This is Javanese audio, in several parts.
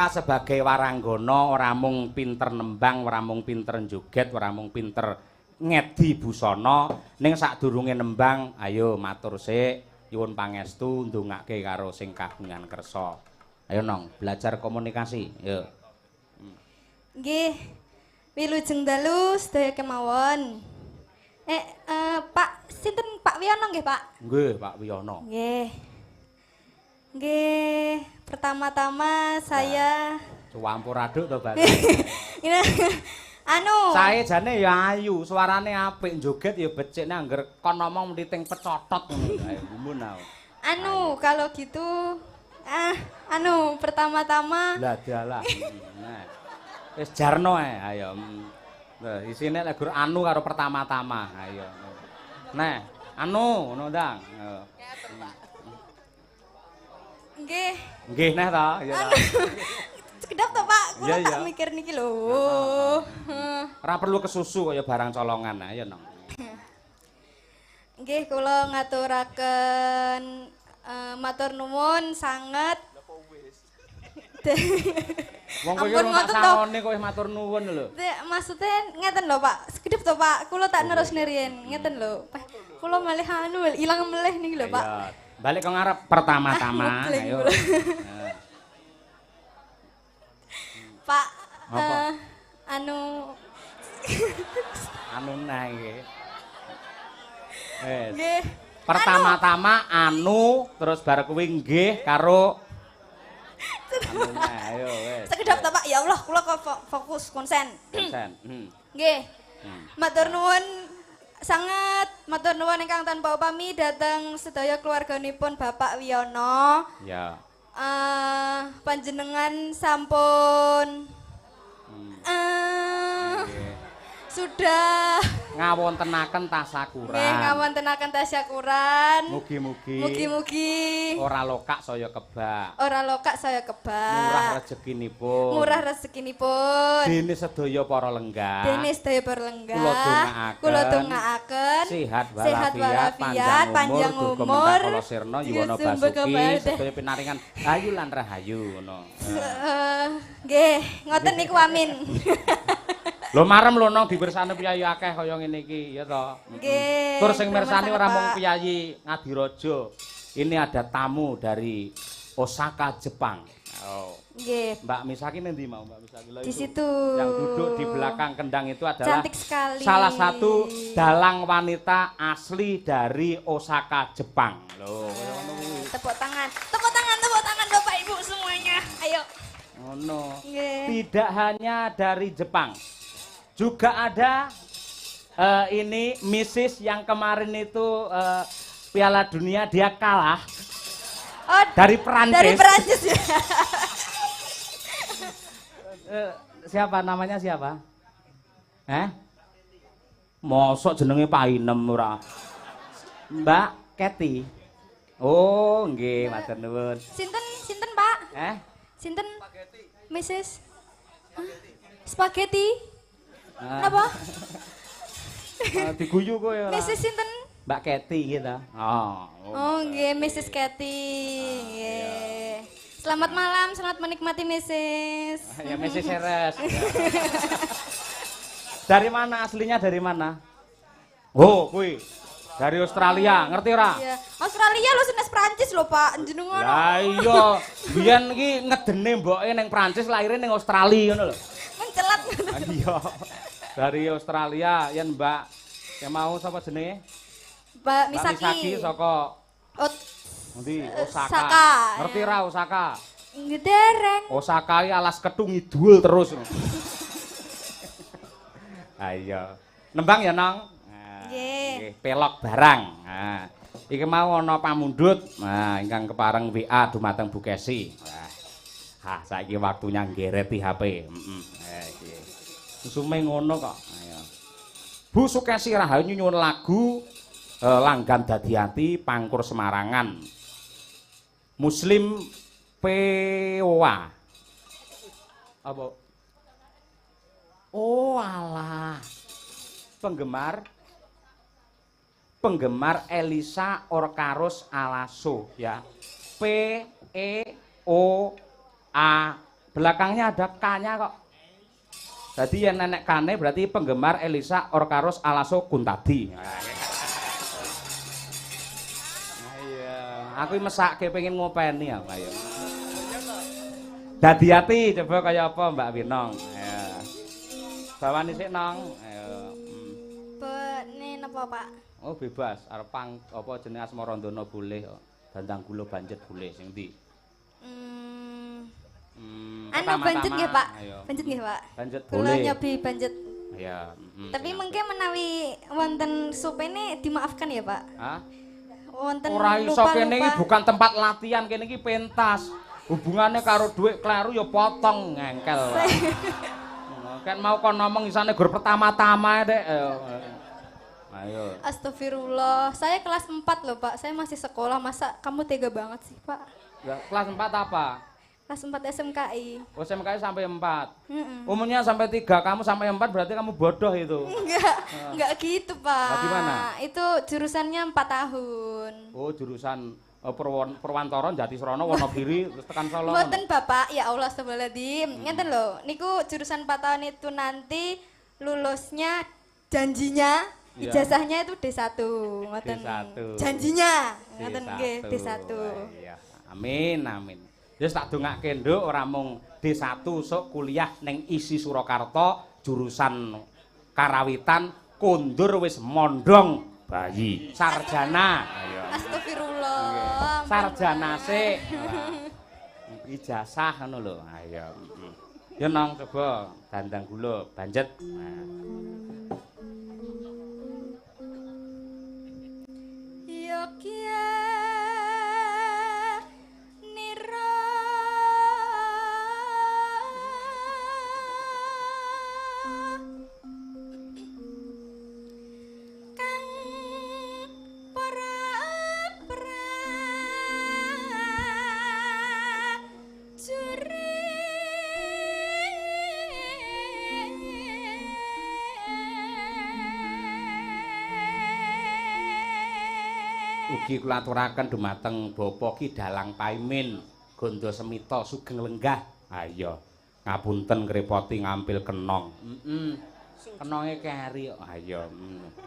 sebagai waranggana ora mung pinter nembang, ora mung pinter joget, ora mung pinter ngedi busana, ning sadurunge nembang, ayo matur sik, nyuwun pangestu ndongake karo sing kagungan kersa. Ayo Nong, belajar komunikasi, yo. Nggih. Wilujeng dalu sedaya kemawon. Pak, sinten Pak Wiyono nggih, Pak? Nggih, Pak Wiyono. Nggih. Nggih, pertama-tama saya Cuwampur aduk to, Mbak. anu. Sae jane ya ayu, suarane apik, joget ya becik nek angger kon ngomong mliting pecotot ngono ae gumun aku. Kalau gitu pertama-tama Lah dalah. Nah. Wis jarno ae, ayo. Nah, isine lek gur anu karo pertama-tama, ayo. Nah, ngono ndang. Nggih. Nggih neh ta, ya ta. Sekedap to, Pak. Kula Iya, tak iya. mikir niki lho. Ora perlu kesusu kaya barang colongan, ayo Nong. Nggih, kula ngaturaken matur nuwun sanget. Wong kowe Ampun, ora ngoten to. sangone kowe matur nuwun lho. Maksudnya ngeten lho, Pak. Sekedap to, Pak. Kula tak nerusne riyen. Ngeten lho. Kula malih ilang melih niki lho, Pak. Ayo, balik ke ngarep pertama-tama, Mubling ayo. kula. Pak, Apa? Anu nah iki. Wes. Nggih. Pertama-tama terus bar kuwi nggih karo anu nah ayo wes. Sekedap to, Pak. Ya Allah, kula kok fokus konsen. Konsen. Nggih. Matur nuwun sanget matur nuwun ingkang tanpa upami dhateng sedaya keluarganipun Bapak Wiyono. Ya. Panjenengan sampun sudah Ngawontenaken tasakuran. nggih ngawontenaken tasyakuran. Mugi-mugi ora lokak saya kebak. Ora lokak saya kebak. Murah rezekinipun. Murah rezekinipun. Dene sedaya para lenggah. Dene sedaya para lenggah. Kula dongaaken. Sehat walafiat, panjang umur. Kala sirna yuwana Sumber basuki kebahagiaan. sedaya pinaringan ayu lan rahayu ngono. Nggih, ngoten niku amin. Lho marem lho nang dipirsani piyayi akeh kaya ngene iki ya to. Nggih. Tur sing mirsani rumangsane, ora mung Pak. piyayi Ngadirojo. Ini ada tamu dari Osaka, Jepang. Oh. Nggih. Mbak Misaki nanti mau Mbak Misaki lho Di itu. situ. Yang duduk di belakang kendang itu adalah Cantik sekali. salah satu dalang wanita asli dari Osaka, Jepang. Loh, kaya ngono kuwi. Tepuk tangan Bapak Ibu semuanya. Ayo. Ngono. Nggih. Tidak hanya dari Jepang. Juga ada ini Mrs. yang kemarin itu Piala Dunia dia kalah Oh, dari Perancis. dari Perancis ya. Siapa namanya siapa? Mosok jenenge Painem ora. Mbak Kathy. Oh, nggih, matur nuwun. Sinten Pak? Sinten? Mrs. Spaghetti. Napa? Diguyu kowe ora. Mrs. sinten? Mbak Kathy gitu. Oh, nggih, Mrs. Kathy. Nggih. Selamat malam, selamat menikmati Mrs. Ya Mrs. Seres. Dari mana aslinya dari mana? Oh, kuwi. Dari Australia, ngerti ora? Iya. Australia lho senes Prancis lho, Pak. Jenengan. Lah iya, biyen iki ngedene mboke ning Prancis lahirnya ning Australia ngono lho. Mencelat. Iya. Dari Australia, yen Mbak yang mau sapa jenenge? Mbak Mbak Misaki saka Ngendi? Osaka. Ngerti ra Osaka? Dereng. Osaka iki alas ketu ngidul terus. Ayo. Nembang ya, Nong? Nggih. Pelok barang. Nah, iki mau ana pamundhut. Nah, ingkang kepareng WA dumateng Bu Kesi. Wah, saiki waktunya ngereti HP. Iki. Susume ngono kok. Ayo. Bu Sukesi Rahayu nyuwun lagu Langgan Dadi Ati Pangkur Semarangan. Muslim POA. Apa? Oh alah. Penggemar Elisa Orkaros Alaso ya. PEOA Belakangnya ada K-nya kok. Jadi yang nenek Kane berarti penggemar Elisa Orkaros Alaso Kuntadi. Iya, aku mesake pengen ngopeni ya, ayo. Dadi ati coba kaya apa Mbak Winong. Ayo. Bawani sik nong. Ayo. Bene napa, Pak? Oh bebas, arep pang apa jenenge Asmarandana boleh kok. Dandang gula banjet boleh sing ndi? Anu banjet nggih, Pak. Banjet nggih, Pak. Banjet Kula boleh. nyobi banjet. Iya, Tapi mungkin menawi wonten sup ini dimaafkan ya, Pak. Hah? Wonten Ora iso kene iki bukan tempat latihan, kene iki pentas. Hubungannya karo dhuwit kleru ya potong ngengkel. Kan mau kon ngomong isane gur pertama-tama Dek. Ayo. Astagfirullah. Saya kelas 4 loh, Pak. Saya masih sekolah. Masa kamu tega banget sih, Pak? Ya, kelas 4 apa? Kelas 4 SMKI. Oh, SMKI sampai 4. Umumnya sampai 3, kamu sampai 4 berarti kamu bodoh itu. Enggak gitu, Pak. Nah, gimana? Itu jurusannya 4 tahun. Oh, jurusan Purwantara Jatisrana Wonogiri terus tekan Solo. Mboten, Bapak. Ya Allah, astagfirullahaladzim. Ngeten loh. Niku jurusan 4 tahun itu nanti lulusnya janjinya ijazahnya itu D1. Ngoten. D1. Janjinya. Ngoten nggih, D1. Iya. Amin, amin. Wis tak dongake nduk ora mung D1 sok kuliah ning isi Surakarta jurusan karawitan kondur wis mondong bayi sarjana. Ayo. Astagfirullah. Sarjana sik. Ijazah ngono lho. Ayo. Ya nang coba dandang gula banjet. Yogya Nira Kang Juri ugi kula aturaken dumateng Bapa Ki Dalang Paimin Gondo Semita Sugeng Lenggah. Ayo ngapunten ngrepoti ngampil kenong. Kenonge keri kok. Ayo.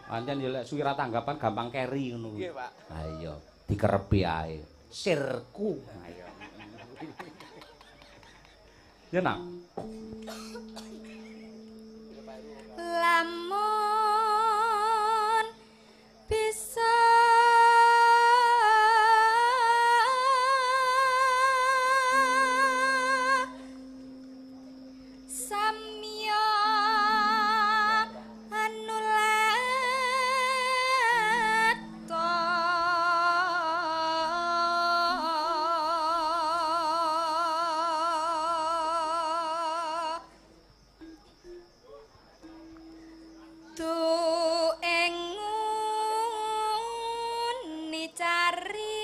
Pancen ya lek suwira tanggapan gampang keri ngono kuwi. Nggih, Pak. Ayo dikerepi ae. Sirku. Ayo. Ya nak. Lamun bisa samya anulatta tu engun cari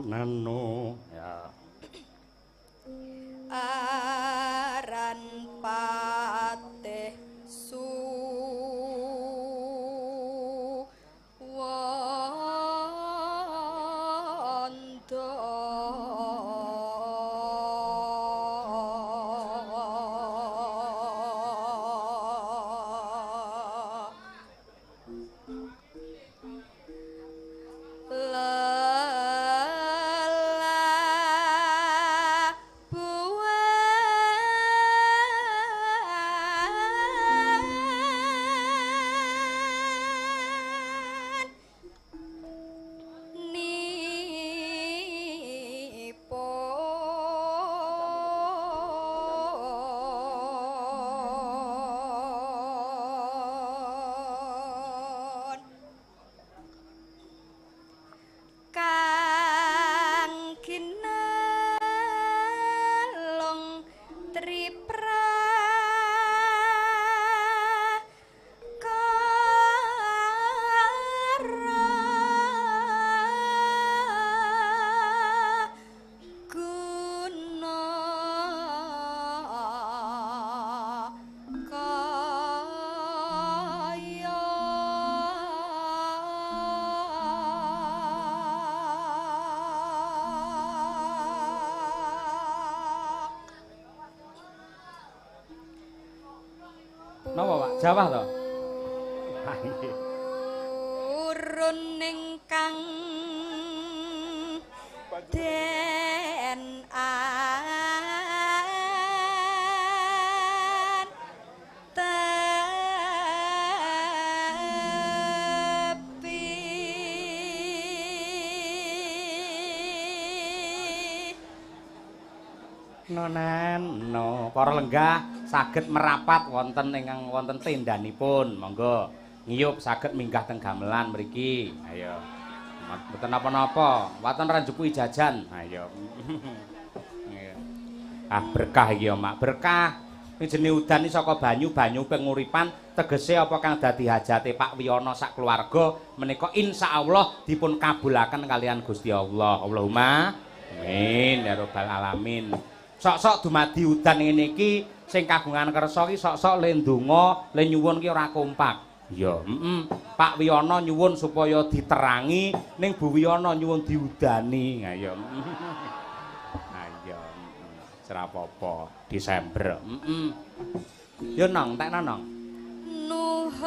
Nano. Ya. aran patih suwanda Napa, Pak? Jawa to? Urun ingkang den Nonen, no, para lenggah saged merapat wonten ingkang wonten tendanipun. Monggo ngiyup saged minggah teng gamelan mriki. Ayo. Mboten napa-napa, waton ranjupuhi jajan. Ayo. Ah berkah iki ya, Mak. Berkah. Ijene udan iki saka banyu penguripan, tegese apa kang dadi hajate Pak Wiyono sak keluarga menika insyaallah dipun kabulaken kalian Gusti Allah. Allahumma amin ya rabbal alamin. Sok-sok dumadi udan ngene iki sing kagungan kersa iki sok-sok le ndonga, le nyuwun ki ora kompak. Iya, Pak Wiyono nyuwun supaya diterangi, ning Bu Wiyono nyuwun diudani. Ayo. Ayo. Ora apa-apa, Desember. Yo nong, tekno nong. Nuhun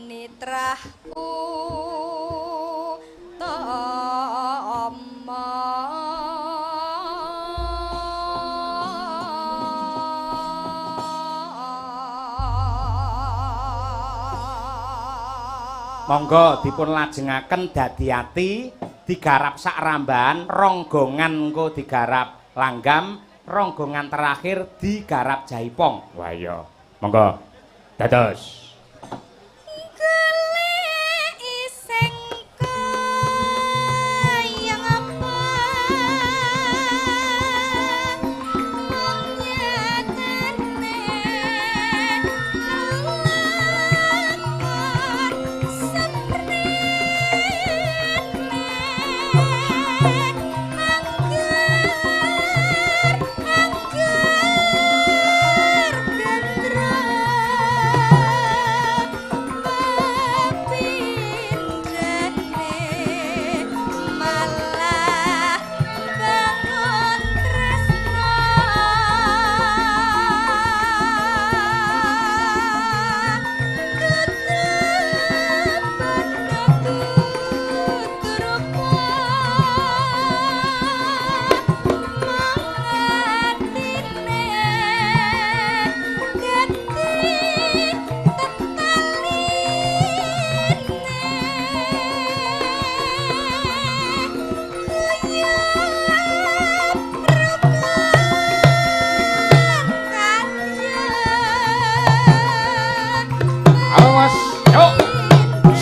nitrahku Monggo dipun lajengaken dadi ati, digarap sak rambahan, ronggongan engko digarap langgam, ronggongan terakhir digarap jaipong. Wah iya. Monggo. Dados.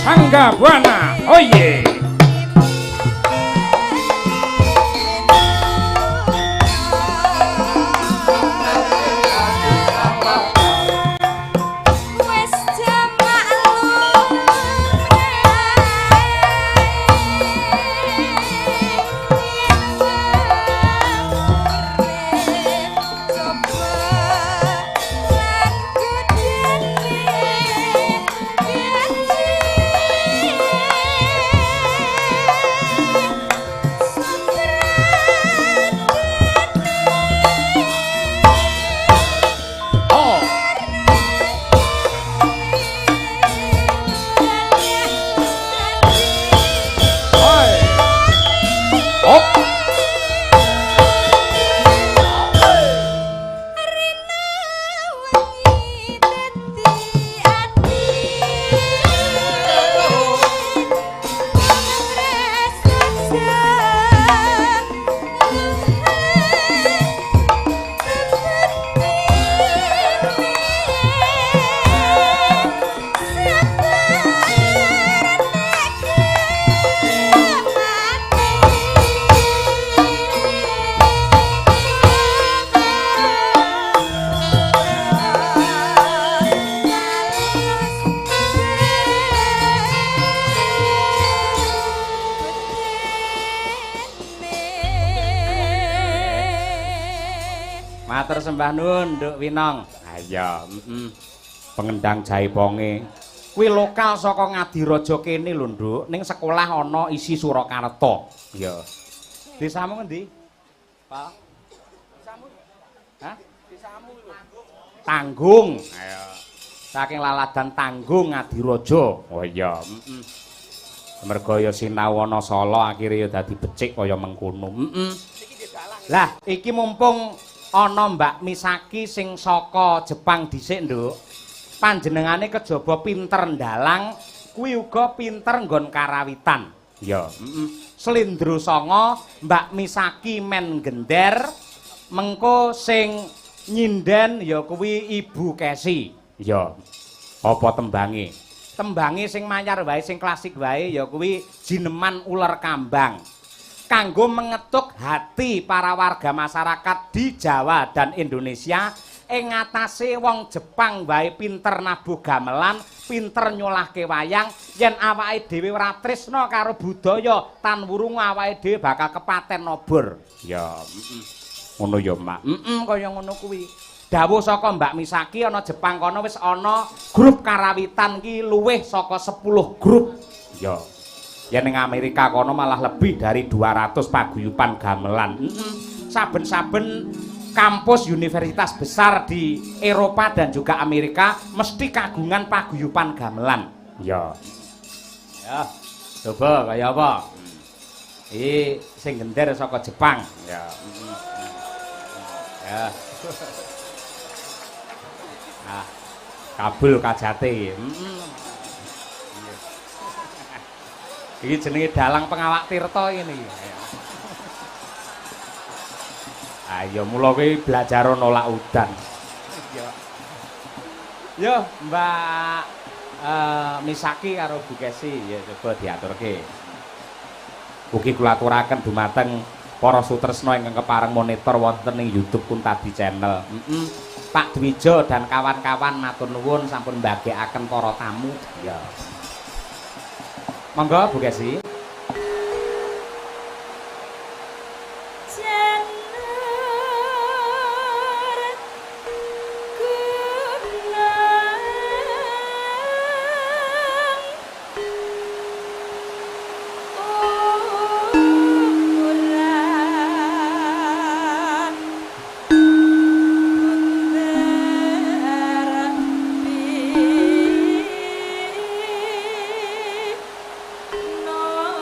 Sangga Buana, oye. Matur sembah nuwun, Nduk Winong. Ayo, pengendang jaiponge. Kuwi lokal saka Ngadiraja kene lho, Nduk. Ning sekolah ana isi Surakarta. Iya. Desamu ngendi? Pak. Desamu. Hah? Desamu lho. Tanggung. Ayo. Saking laladan Tanggung Ngadirojo. Oh iya, mergo ya sinau ana Sala akhire ya dadi becik kaya mengkono. Lah, iki mumpung ana Mbak Misaki sing saka Jepang dhisik, Nduk. Panjenengane kejaba pinter ndalang, kuwi uga pinter nggon karawitan. Ya, Slindro Sanga, Mbak Misaki men gender, mengko sing nyinden ya kuwi Ibu Kesi. Ya. Apa tembange? Tembange sing manyar wae sing klasik wae ya kuwi jineman uler kambang. Kanggo mengetuk hati para warga masyarakat di Jawa dan Indonesia ing ngatasé wong Jepang wae pinter nabuh gamelan, pinter nyolahke wayang, yen awake dhewe ora tresna karo budaya tan wurung awake dhewe bakal kepaten nobor. Ya, ngono ya, Mak. Kaya ngono kuwi. Dawuh saka Mbak Misaki ana Jepang kono wis ana grup karawitan ki luwih saka 10 grup. Ya. Yen ning Amerika kono malah lebih dari 200 paguyuban gamelan. Saben-saben kampus universitas besar di Eropa dan juga Amerika mesti kagungan paguyuban gamelan. Ya. Ya. Coba kaya apa? Iki sing gender saka Jepang. Ya. Ya. Ah, Kabul Kajate. Iki jenenge dalang pengawak tirta ini. Ayo mula kowe belajar nolak udan. Yo, Mbak Misaki karo Bu Kesi ya coba diaturke. Ugi kula aturaken dumateng para sutresna ingkang kepareng monitor wonten ing YouTube Kuntadi Channel. Pak Dwijo dan kawan-kawan matur nuwun sampun mbagekaken para tamu. Ya. Monggo Bu Kesi. No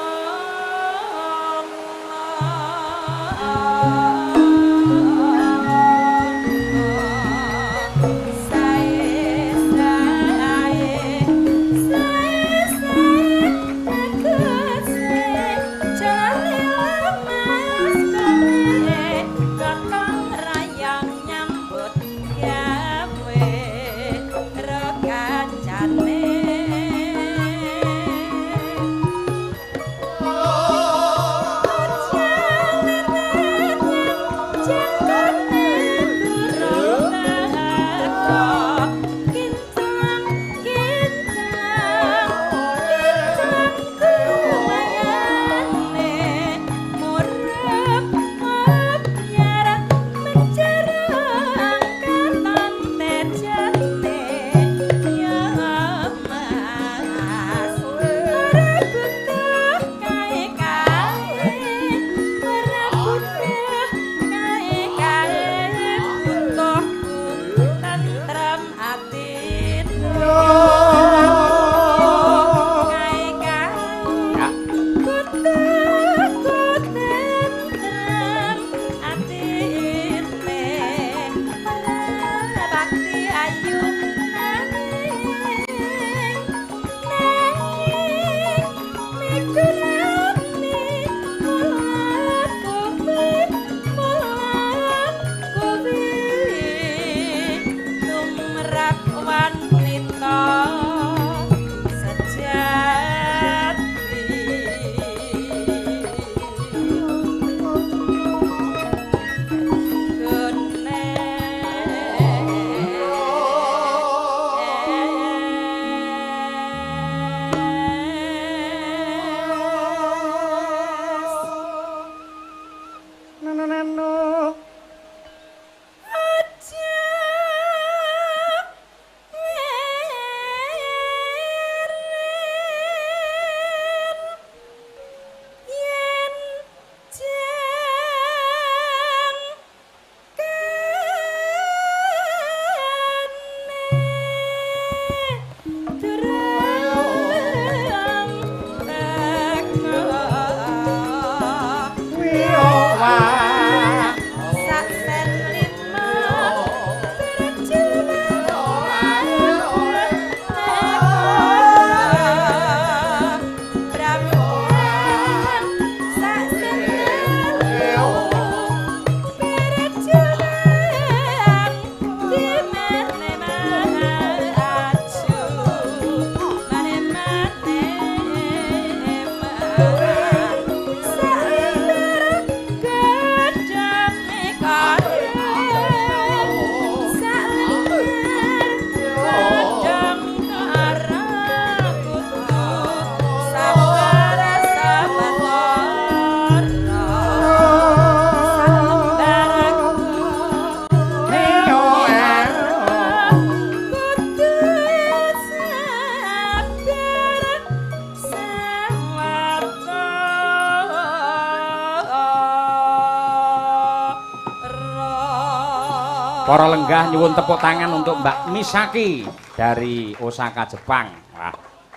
Para lenggah nyuwun tepuk tangan untuk Mbak Misaki dari Osaka, Jepang. Wah,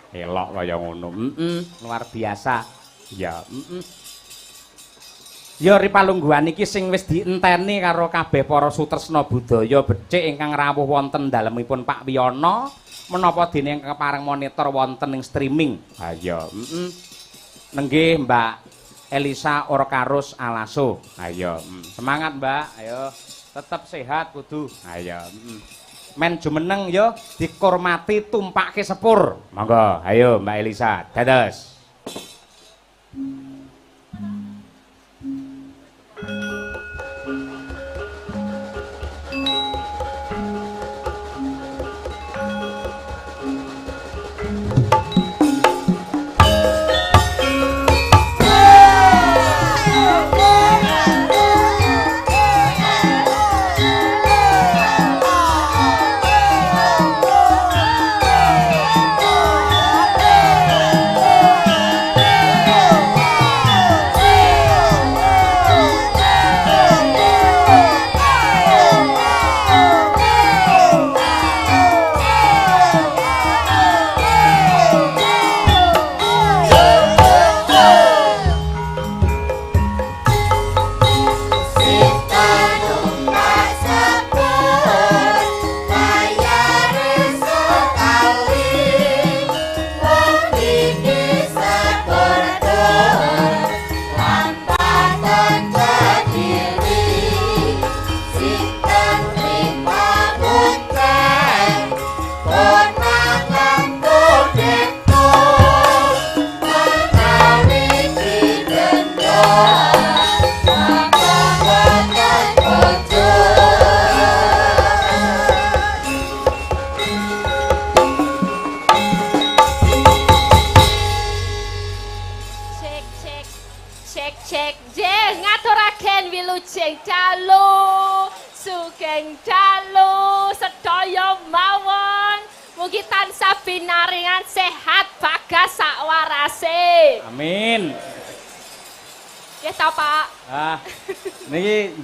elok kaya ngono. Luar biasa. Ya, Ya ripalungguhan iki sing wis dienteni karo kabeh para sutresna budaya becik ingkang rawuh wonten dalemipun Pak Wiyono menapa dene ingkang kepareng monitor wonten ing streaming. Ha ya, Nenggih Mbak Elisa Orkarus Alaso. Ayo, semangat Mbak. Ayo, tetap sehat kudu. Ayo, men jumeneng yo dikurmati tumpake sepur. Monggo, ayo Mbak Elisa. Dados.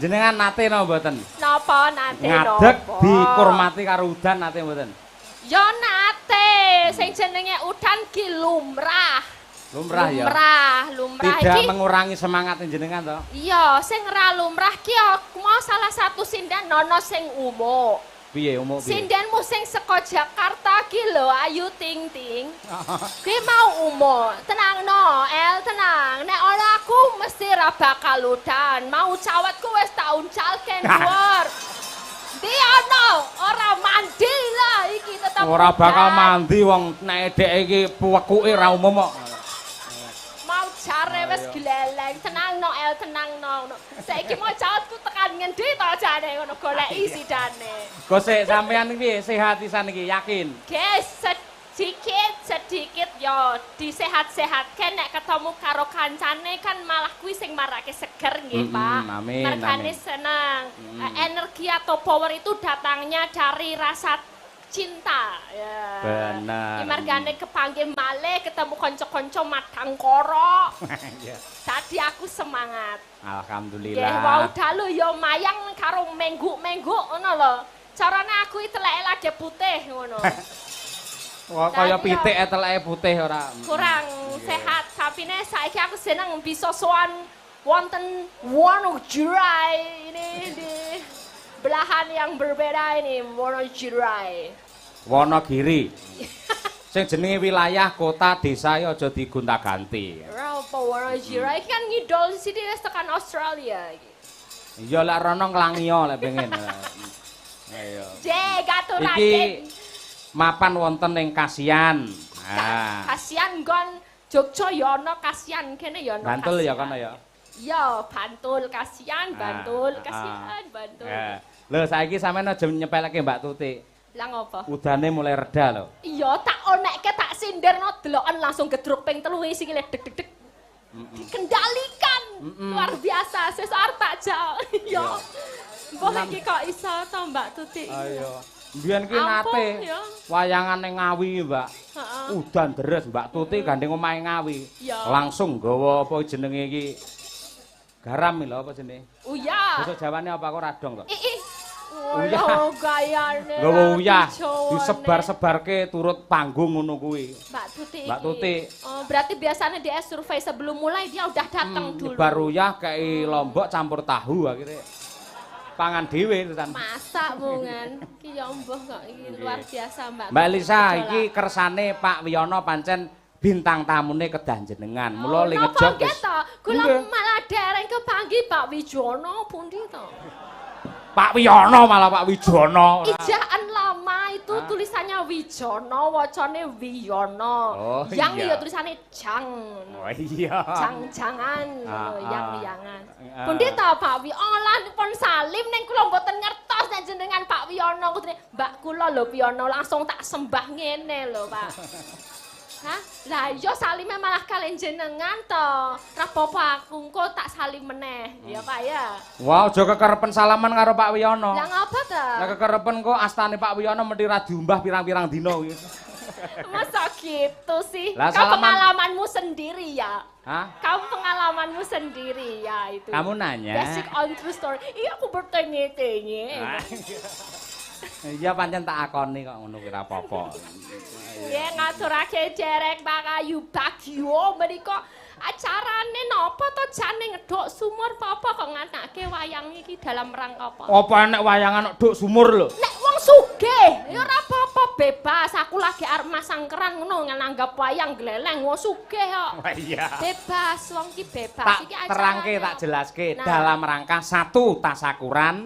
Jenengan nate napa mboten? Napa nate napa? Ngadeg dikurmati karo udan nate mboten? Ya nate, sing jenenge udan ki lumrah. Lumrah ya. Lumrah Tidak iki mengurangi semangat jenengan to? Iya, sing ra lumrah ki mau salah satu sinden nono sing umuk. Piye umuk piye? Sindenmu sing saka Jakarta ki lho Ayu Ting Ting. Ki mau umuk. Tenang no, El tenang. Nek ora aku mesti ra bakal udan. Mau cawetku wis tak uncalke dhuwur. Ndi ono ora mandi lah iki tetep. Ora bakal mandi wong nek dhek iki puwekuke ra umum kok. Mau jare wis gleleng. Tenang no El, tenang no. Saiki mau cawetku tekan ngendi to jane ngono goleki sidane. Gosek sampean iki sehat pisan iki yakin. Guys, sedikit yo disehat-sehatke nek ketemu karo kancane kan malah kuwi sing marake seger nggih, Pak. Amin. Mergane senang. Energi atau power itu datangnya dari rasa cinta. Ya. Benar. Mergane kepanggih malih ketemu kanca-kanca madang koro. Tadi aku semangat. Alhamdulillah. Nggih, wau dalu yo mayang karo mengguk-mengguk ngono lho. Carane aku teleke lagi putih ngono. Wah, kaya pitik teleke putih ora. Kurang sehat, sapine saiki aku seneng bisa sowan wonten Wonogiri ini di belahan yang berbeda ini Wonogiri. Wonogiri. Sing jenenge wilayah, kota, desa ya aja digonta-ganti. Ora apa Wonogiri iki kan ngidol sithik wis tekan Australia iki. Iya lek rono nglangiyo lek pengen. Ayo. Gaturaken. Iki mapan wonten ing Kasian. Nah. Kasian nggon Jogja ya ana Kasian kene ya ana. Bantul ya kono ya. Iya, Bantul Kasian, Bantul Kasian, Bantul. Lho saiki sampean aja nyepeleke Mbak Tutik. Lah ngopo? Udane mulai reda lho. Iya, tak onekke tak sindirno deloken langsung gedruk ping 3 sikile deg deg deg. Dikendalikan. Luar biasa, sesuk arep tak jal. Iya. Mbah iki kok iso to Mbak Tutik. Ayo. Mbiyen ki nate wayangan ning Ngawi, Mbak. Udan deres Mbak Tutik gandeng omahe Ngawi. Langsung nggawa apa jenenge iki? Garam lho apa jenenge? Oh iya. Basa Jawane apa kok radong kok? Oh, gayane. Nggawa uyah, Jawane. disebar-sebarke turut panggung ngono kuwi. Mbak Tuti iki. Mbak Tuti. Oh, berarti biasanya dia survei sebelum mulai dia udah datang dulu. Nyebar uyah kei lombok campur tahu akhirnya. Pangan dhewe terusan. Masak mungan. Ki ya mbuh kok iki luar biasa, Mbak. Mbak Lisa, Tuti. iki kersane Pak Wiyono pancen bintang tamune kedah jenengan. Mula li Napa ngejog nggih to? Kula malah dereng kepanggih Pak Wijono pundi to? Pak Wiyono malah Pak Wijono. Ijaan lama itu tulisannya Wijono, wacane Wiyono. Oh, yang iya. ya tulisannya Jang. Oh iya. Jang-jangan, Ah, yang-yangan. ah. Pundi ta Pak Wiyono pun salim ning kula mboten ngertos nek jenengan Pak Wiyono kutune. Mbak kula lho Wiyono langsung tak sembah ngene lho, Pak. Hah? Lah iya salime malah kalian jenengan to. Rapopo aku engko tak salim meneh. Ya Pak ya. Wah, aja kekerepen salaman karo Pak Wiyono. Lah ngapa ta? Nek kekerepen kok astane Pak Wiyono mesti ra diumbah pirang-pirang dina kuwi. Masa gitu sih? Lah, Kau salaman- pengalamanmu sendiri ya? Hah? Kamu pengalamanmu sendiri ya itu? Kamu nanya? Basic on true story. Iya aku bertanya-tanya. Iya pancen tak akoni kok ngono kuwi ra apa-apa. Ya ngaturake derek Pak Ayu Bagio menika acarane napa to jane ngedok sumur apa kok nganake wayang iki dalam rangka apa? Apa enek wayangan duk sumur lho? Nek wong sugih ya ora apa-apa bebas. Aku lagi arep masang keran ngono nganggap wayang gleleng wong sugih kok. Wah iya. Bebas, wong ki bebas. Tak Iki terangke, acarane. tak jelaske Nah. dalam rangka satu tasakuran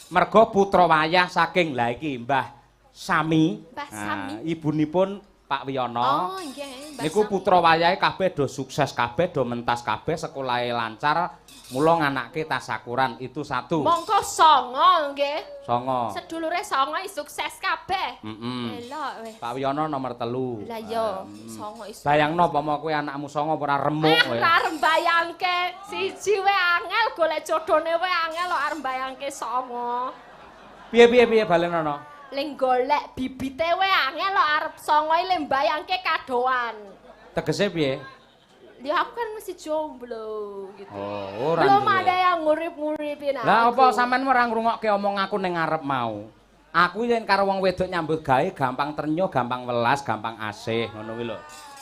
mergo putra wayah saking lha iki Mbah Sami. Mbah Sami. Ibunipun Pak Wiyono. Oh, nggih, Mbak Niku Sami. putra wayahe kabeh do sukses kabeh, do mentas kabeh, sekolahe lancar. Mula nganake tasakuran itu satu. Mongko songo nggih. Songo. Sedulure songo sukses kabeh. Elok weh. Pak Wiyono nomor 3. Lah yo, songo iso. Bayangno upama kowe anakmu songo ora remuk kowe. Ora arep mbayangke siji wae angel golek jodhone wae angel kok arep mbayangke songo. Piye balenono? Ling golek bibite wae angel kok arep songo le mbayangke kadoan. Tegese piye? Dia aku kan masih jomblo gitu. Oh, ora. Belum duwe. ada yang ngurip-nguripin aku. Lah apa sampean ora ngrungokke omong aku ning ngarep mau? Aku yen karo wong wedok nyambut gawe gampang ternyo, gampang welas, gampang asih, ngono kuwi lho.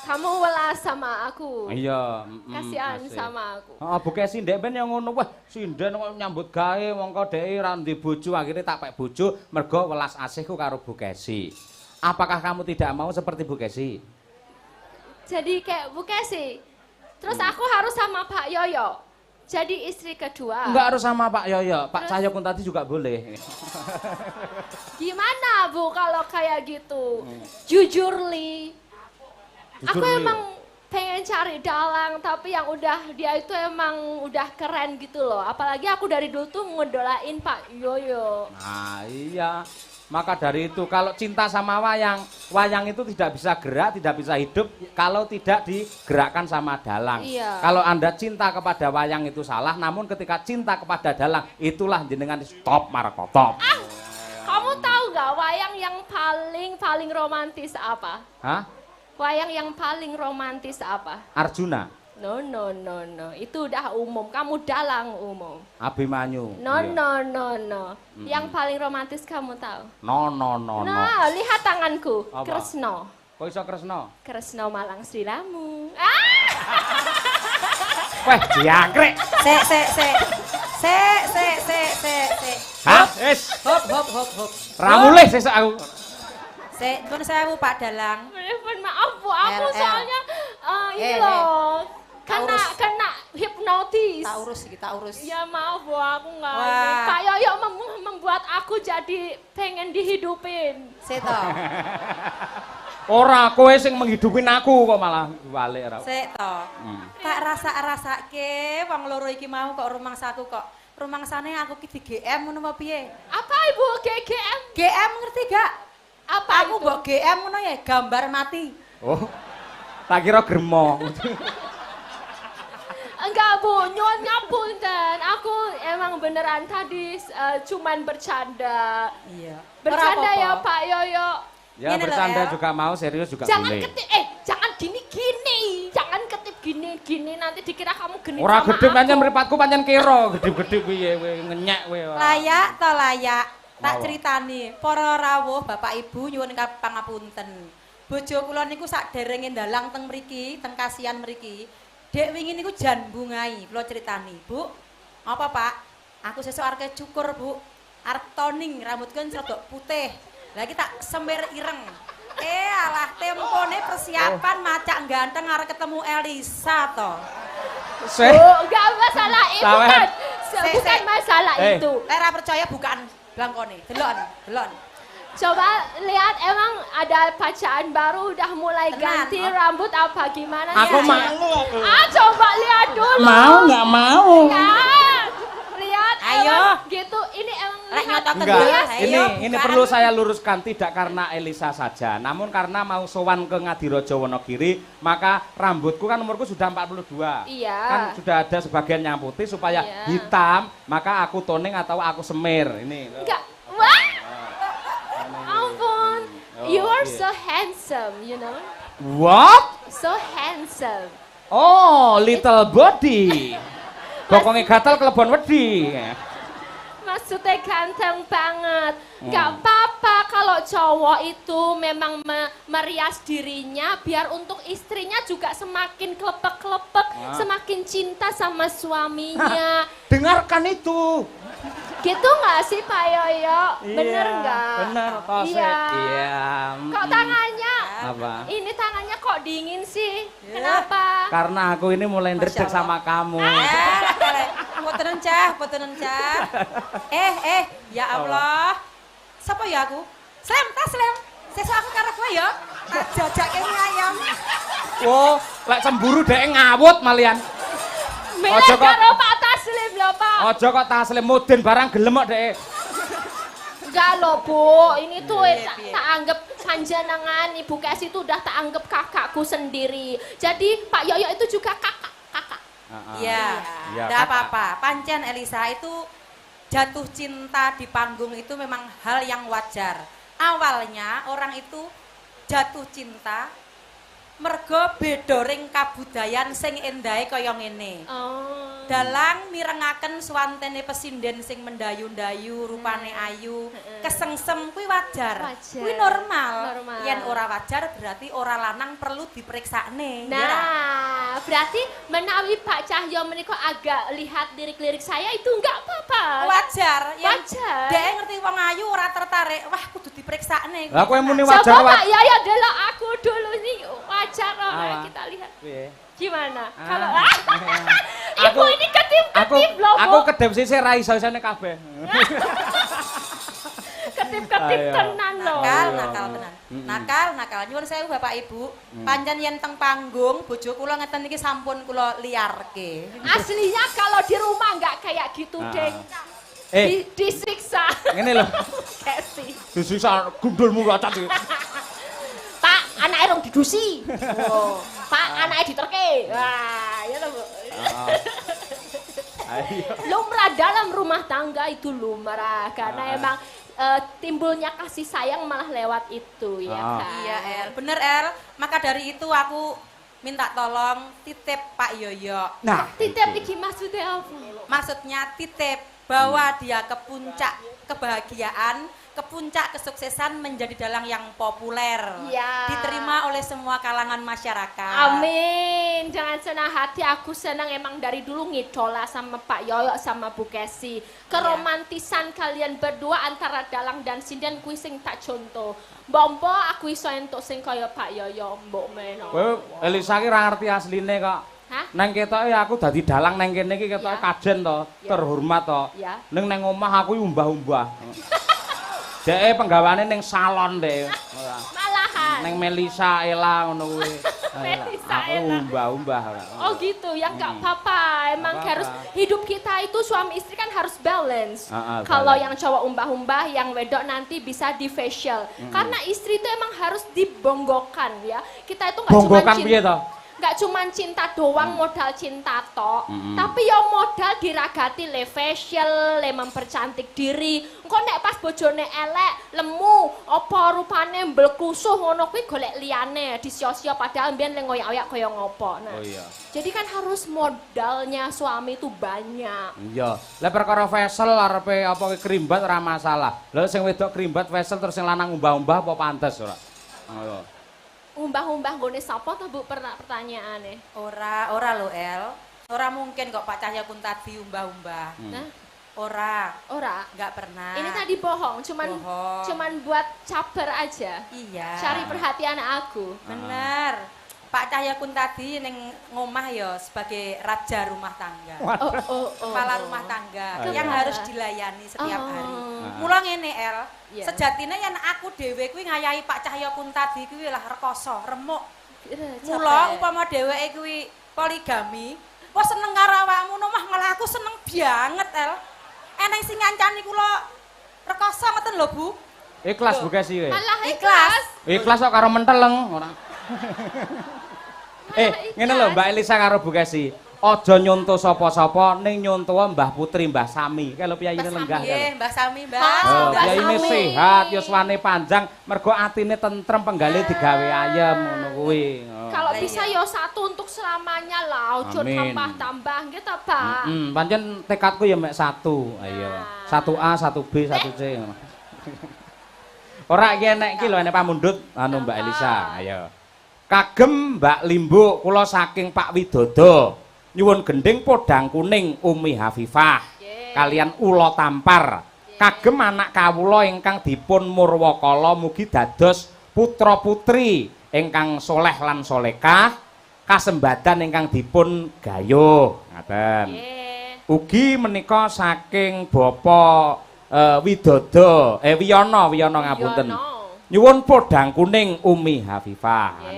Kamu welas sama aku. Iya, Kasihan asih. sama aku. Heeh, Bu Kesi ndek ben yang ngono. Wah, sinden kok nyambut gawe mongko dhek ora ndek bojo, akhirnya tak pek bojo mergo welas asihku karo Bu Kesi. Apakah kamu tidak mau seperti Bu Kesi? Jadi kayak Bu Kesi. Terus aku harus sama Pak Yoyo. Jadi istri kedua. Enggak harus sama Pak Yoyo, Pak Cahyo pun tadi juga boleh. Gimana Bu kalau kayak gitu? Jujur Li. Aku Jujur, Li. emang pengen cari dalang tapi yang udah dia itu emang udah keren gitu loh. Apalagi aku dari dulu tuh ngedolain Pak Yoyo. Nah iya, maka dari itu kalau cinta sama wayang, wayang itu tidak bisa gerak, tidak bisa hidup kalau tidak digerakkan sama dalang. Iya. Kalau Anda cinta kepada wayang itu salah, namun ketika cinta kepada dalang, itulah jenengan stop markotop. Kamu tahu nggak wayang yang paling romantis apa? Hah? Wayang yang paling romantis apa? Arjuna, No, itu udah umum. Kamu dalang umum. Abimanyu. No, Iya. no. Yang paling romantis kamu tahu? No. Nah, lihat tanganku. Apa? Kresno. Kok iso Kresna? Kresno Malang Srilamu. Weh, diangkrek. Sek. Hah? Wis, Hop. ra mulih sesuk aku. Sek, pun sewu Pak Dalang. Mohon maaf Bu, aku El. soalnya ini Eh, loh. Taurus. Kena hipnotis. Kita urus. Ya maaf Bu, aku nggak. Wah. Pak Yoyo membuat aku jadi pengen dihidupin. Seto. Ora kowe sing menghidupin aku kok malah balik ora. Seto. Tak rasa-rasake wong loro iki mau kok rumangsaku kok. Rumangsane aku ki di GM ngono apa piye? Apa Ibu GGM? GM ngerti gak? Apa Aku itu? mbok GM ngono ya, gambar mati. Oh. Tak kira germo. Enggak Bu, nyonya punten. Aku emang beneran tadi cuman bercanda. Iya. Bercanda Ora ya apa-apa. Pak Yoyo. Ya Ngene lho, bercanda El. juga mau, serius juga Jangan boleh. ketip, jangan gini. Jangan ketip gini. Nanti dikira kamu genit Ora sama gedhe pancen aku. mripatku pancen kira, gedhe-gedhe piye kowe ngenyek kowe. Layak to layak. Tak critani, para rawuh Bapak Ibu nyuwun pangapunten. Bojo kula niku sakderenge ndalang teng mriki, teng kasihan mriki. Dek wingi niku jan bungai, kula critani. Bu, apa Pak? Aku sesuk arep cukur, Bu. Arep toning, rambutku kan rada putih. Lah iki tak semir ireng. Alah tempone persiapan macak ganteng arep ketemu Elisa to. Enggak masalah itu kan. Bukan masalah itu. Lek ora percaya bukaan blangkone. Delon. Coba lihat emang ada pacaran baru udah mulai ganti rambut apa gimana Aku ya? malu aku. Coba lihat dulu. Mau nggak mau? Ya, lihat Ayo. emang gitu. Ini emang Enggak, ini perlu saya luruskan tidak karena Elisa saja, namun karena mau sowan ke Ngadirojo Wonogiri, maka rambutku kan umurku sudah 42. Iya. Kan sudah ada sebagian yang putih supaya hitam, maka aku toning atau aku semir. Ini. Enggak. Wah. Ampun. You are so handsome, you know. What? So handsome. Oh, little body. Bokongnya gatal kelebon wedi. Maksudnya ganteng banget. Gak apa-apa kalau cowok itu memang merias dirinya biar untuk istrinya juga semakin kelepek-kelepek, semakin cinta sama suaminya. Dengarkan itu. Gitu nggak sih Pak Yoyo? Bener nggak? Bener, Tose. Iya. Iya. Kok tangannya? Apa? Ini tangannya kok dingin sih? Kenapa? Karena aku ini mulai ndredeg sama kamu. Boten cah. Ya Allah. Sapa ya aku? Slem. Sesuk aku karo kowe ya. Tak jajake mie ayam. Oh, lek cemburu dhek ngawut malian. Milih karo Pak Taslim lho Pak. Aja kok taslim mudin barang gelem kok dhek. Enggak loh Bu, ini tuh tak anggap panjenengan Ibu Kesi itu udah tak anggap kakakku sendiri. Jadi Pak Yoyo itu juga kakak. Iya. Enggak apa-apa. Pancen Elisa itu jatuh cinta di panggung itu memang hal yang wajar. Awalnya orang itu jatuh cinta mergo bedoring kabudayan sing endahe kaya ngene. Dalang mirengaken swantene pesinden sing mendayu-dayu, rupane ayu, kesengsem kuwi wajar. Kuwi normal. Yen ora wajar berarti ora lanang perlu diperiksane. Nah, berarti menawi Pak Cahyo menika agak lihat lirik-lirik saya itu enggak apa-apa. Wajar. Wajar. Dhek ngerti wong ayu ora tertarik, wah kudu diperiksane. Lah kowe muni wajar. Coba Pak Yoyo delok aku dulu nih. Wajar kita lihat. Gimana? Kalau Ibu ini ketip-ketip loh, Bu. Aku kedep sisih ra iso-isone kabeh. Ketip-ketip tenan loh. Nakal tenan. Nakal. Nyuwun sewu Bapak Ibu, pancen yen teng panggung bojo kula ngeten iki sampun kula liarke. Aslinya kalau di rumah enggak kayak gitu, Deng. Disiksa. Ngene lho. Kesi. Disiksa gundulmu wacat iki. Pak, anaknya rong didusi. Pak, anaknya diterke. Wah, ya lho, Bu. Lumrah dalam rumah tangga itu lumrah karena emang timbulnya kasih sayang malah lewat itu ya kan. Iya El, bener El. Maka dari itu aku minta tolong titip Pak Yoyo. Nah, titip iki maksudnya apa? Maksudnya titip bawa dia ke puncak kebahagiaan, ke puncak kesuksesan menjadi dalang yang populer, diterima oleh semua kalangan masyarakat. Amin. Jangan senang hati, aku senang emang dari dulu ngidola sama Pak Yoyo sama Bu Kesi. Keromantisan kalian berdua antara dalang dan sinden kuwi sing tak contoh. Mbok aku iso entuk sing kaya Pak Yoyo mbok meno. Kowe Elisa ki ora ngerti asline kok. Nang ketoke aku dadi dalang nang kene iki ketoke kajen to, terhormat to. Ning omah aku umbah-umbah. Dek penggawane ning salon deh. Malahan. Neng Melisa Ella ngono kuwi. Melisa Aku Ella. umbah-umbah. Oh gitu, ya nggak apa-apa. Emang harus hidup kita itu suami istri kan harus balance. Kalau yang cowok umbah-umbah, yang wedok nanti bisa di facial. Karena istri itu emang harus dibonggokan ya. Kita itu nggak cuma bonggokan piye to? Nggak cuman cinta doang modal cinta tok, tapi ya modal diragati le facial, le mempercantik diri. Engko nek pas bojone elek, lemu, apa rupane mbelkusuh ngono kuwi golek liyane disio-sio padahal mbiyen le ngoyak-oyak kaya ngopo. Nah. Oh iya. Jadi kan harus modalnya suami itu banyak. Iya. Lah perkara facial arepe apa kerimbat ora masalah. Lah sing wedok kerimbat facial terus sing lanang umbah-umbah apa pantes ora? Ngono. Umbah-umbah gone sapa to Bu pertanyaane? Ora lho El. Ora mungkin kok Pak Cahya pun tadi umbah-umbah. Nah, Ora nggak pernah. Ini tadi bohong, cuman buat caper aja. Iya. Cari perhatian aku. Bener. Pak Cahya pun tadi neng ngomah ya sebagai raja rumah tangga. Kepala rumah tangga yang harus dilayani setiap hari. Mula ngene El, sejatine yen aku dhewe kuwi ngayahi Pak Cahya pun tadi kuwi lah rekoso, remuk. Mula upama dheweke kuwi poligami, wis seneng karo awakmu nomah malah aku seneng banget El. Eneng sing ngancani kula rekoso ngoten lho Bu. Ikhlas Bu Kesi kowe. Malah ikhlas. Ikhlas kok karo menteleng ora. Ngene lho Mbak Elisa karo Bu Kesi. Aja nyonto sapa-sapa ning nyontoa Mbah Putri Mbah Sami. Kae lho piyayine lenggah. Nggih, Mbah Sami, Mbah. Oh, piyayine sehat, yuswane panjang, mergo atine tentrem penggale digawe ayem ngono kuwi. Kalau bisa ya satu untuk selamanya lah, ojo tambah-tambah nggih ta, Pak. Pancen tekadku ya mek satu. Ayo. 1A, 1B, 1C. Ora iki enek iki lho enek pamundhut anu Mbak Elisa. Ayo. Kagem Mbak Limbo kula saking Pak Widodo. Nyuwun gending podang kuning Umi Hafifah. Kalian ula tampar. Kagem anak kawula ingkang dipun murwakala mugi dados putra-putri ingkang soleh lan solekah, kasembadan ingkang dipun gayuh. Ngaten. Ugi menika saking Bapak Widodo, Wiyono ngapunten. Nyuwun podang kuning Umi Hafifah.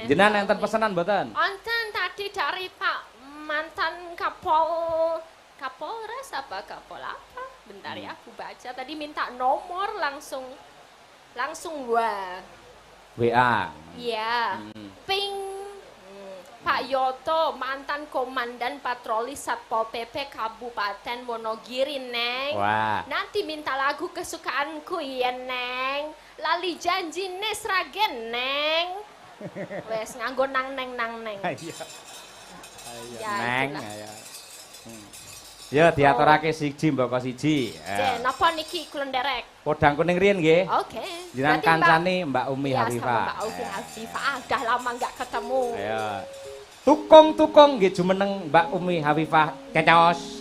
Jenengan enten pesanan mboten? Wonten tadi dari Pak mantan Kapolres apa Kapol apa? Bentar ya aku baca tadi minta nomor langsung WA. Iya. Ping Pak Yoto mantan komandan patroli Satpol PP Kabupaten Wonogiri, Neng. Wah. Nanti minta lagu kesukaanku ya, Neng. Lali janji Nesragen, Neng. Wes nganggo nang neng. Ya, Neng. Ya diaturake siji mboko siji. Jen, napa niki kula nderek? Podang kuning riyen nggih. Oke. Jenengan kancane Mbak Umi Hafifah. Mbak Umi Hafifah. Dah lama enggak ketemu. Ayo. Tukung nggih jumeneng Mbak Umi Hafifah. Kecos.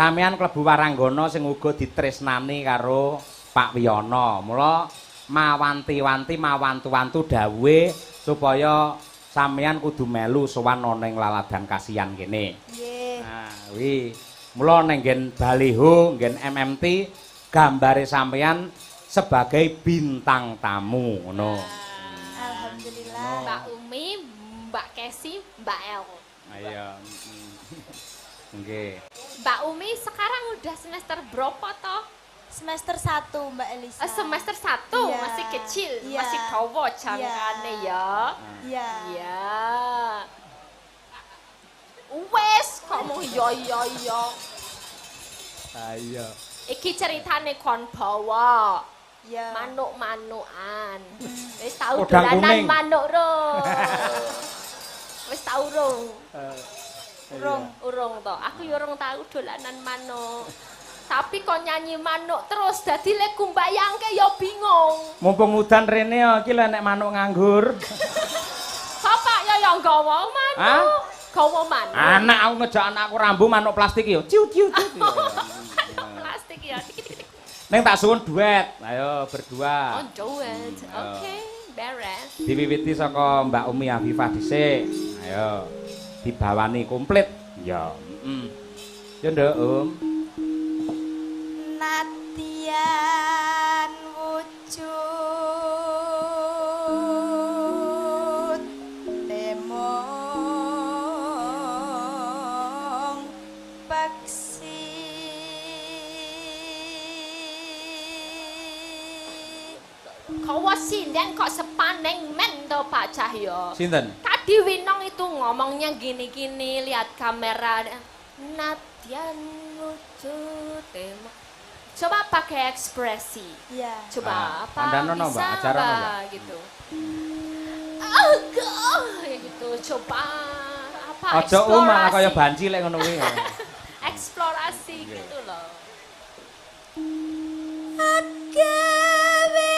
Sampeyan klebu waranggana sing uga ditresnani karo Pak Wiyono. Mula mawanti-wanti mawantu-wantu dawuhe supaya sampeyan kudu melu sowan ana ing laladan kasihan kene. Nggih. Nah, kuwi mula ning nggen baliho, nggen MMT gambare sampeyan sebagai bintang tamu ngono. Alhamdulillah. Mbak Umi, Mbak Kesi, Mbak El. Ayo. Nggih. Mbak Umi sekarang udah semester berapa toh? Semester 1 Mbak Elisa. Semester 1 ya. Masih kecil, ya. masih dawa jangkane ya. Iya. Iya. Wes kamu yo. Ayo. Iki ceritane kon bawa. Iya. Manuk-manukan. Wis tau Podang dolanan kuning. manuk ro. Wis tau urung? Urung to. Aku yo urung tau dolanan manuk. Tapi kok nyanyi manuk terus dadi lek kumbayangke ya bingung. Mumpung udan rene iki lek nek manuk nganggur. Bapak ya nggawa manuk. Gawa manuk. Anak aku ngejak anakku rambu manuk plastik ya. Ciu ciu ciu. Plastik ya. Neng tak suwun duet. Ayo berdua. Oh, duet. Oke, beres. Diwiwiti saka Mbak Umi Afifah dhisik. Ayo. Dibawani komplit. Ya, Ya Nduk, Nadian wujud temong paksi Kawa sinden kok sepaneng men to Pak Cahyo. sinten? Tadi Winong itu ngomongnya gini-gini, lihat kamera. Nadian wujud temong. Coba pakai ekspresi. ya Coba apa Andanono, bisa Mbak, acara Mbak? Mbak. Gitu. Agak gitu. Coba apa Aja malah eksplorasi. kaya banci lek ngono kuwi. Eksplorasi gitu loh. agawe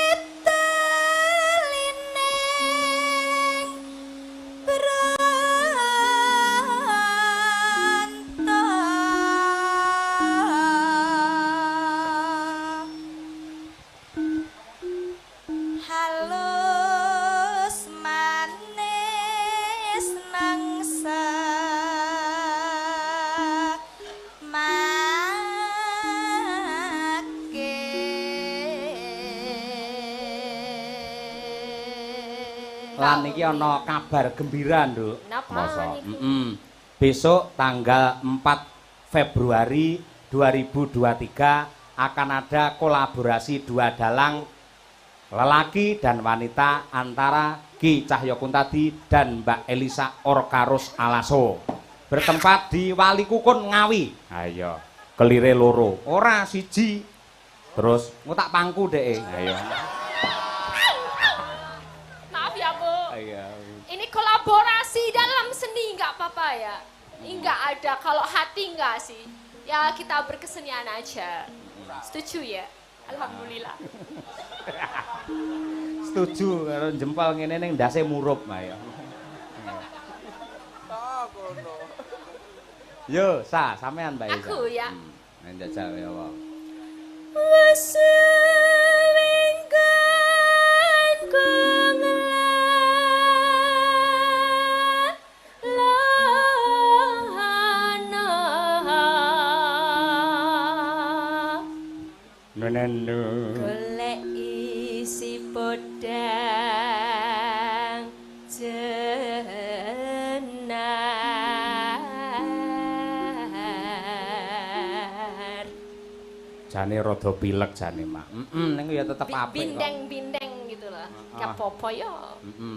telineng berontak halus manis nangsa Lan iki ana kabar gembira, Nduk. Napa Masa? niku? Besok tanggal 4 Februari 2023 akan ada kolaborasi dua dalang lelaki dan wanita antara Ki Cahyo Kuntadi dan Mbak Elisa Orkarus Alaso. Bertempat di Walikukun Ngawi. Ayo, kelire loro, ora siji. Terus ngutak pangku dek. Ayo. Maaf ya Bu. Ayo. Ini kolaborasi dalam seni nggak apa-apa ya? Nggak ada, kalau hati nggak sih. Ya kita berkesenian aja. Setuju ya? Alhamdulillah. Setuju karo jempol ngene ning ndase murup ayo. Yo, sampean Mbak Isa. Aku ya. Nek jajal ya apa? Wasuwingkan Nenenu. golek isi podang jenar. Jane rada pilek jane, Mak. Ning ya tetep apik kok. Bindeng-bindeng gitu lah. Gak apa-apa ya.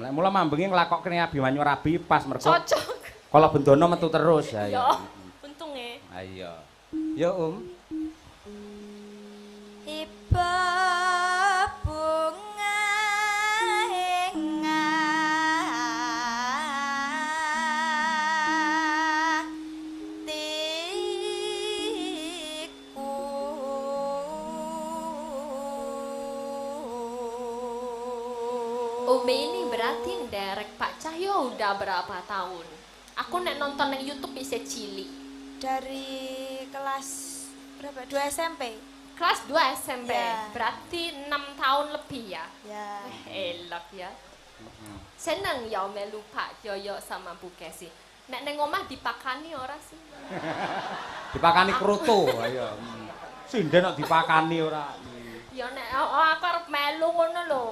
Lek mula mambengi nglakokke Abimanyu Rabi pas mergo Cocok. kala Bendono metu terus ya. Ya, untunge. Ayo. Yo, iba bunga hatiku Umi ini berarti nderek Pak Cahyo udah berapa tahun? Aku nek nonton di YouTube bisa cilik. dari kelas berapa? 2 SMP. Kelas 2 SMP. Ya. Berarti 6 tahun lebih ya. Ya. Elok ya. Seneng ya melu Pak Yoyo sama Bu Kesi. Nek neng omah dipakani ora sih? dipakani kroto ayo. Sinden kok dipakani ora. Ya nek aku arep melu ngono lho.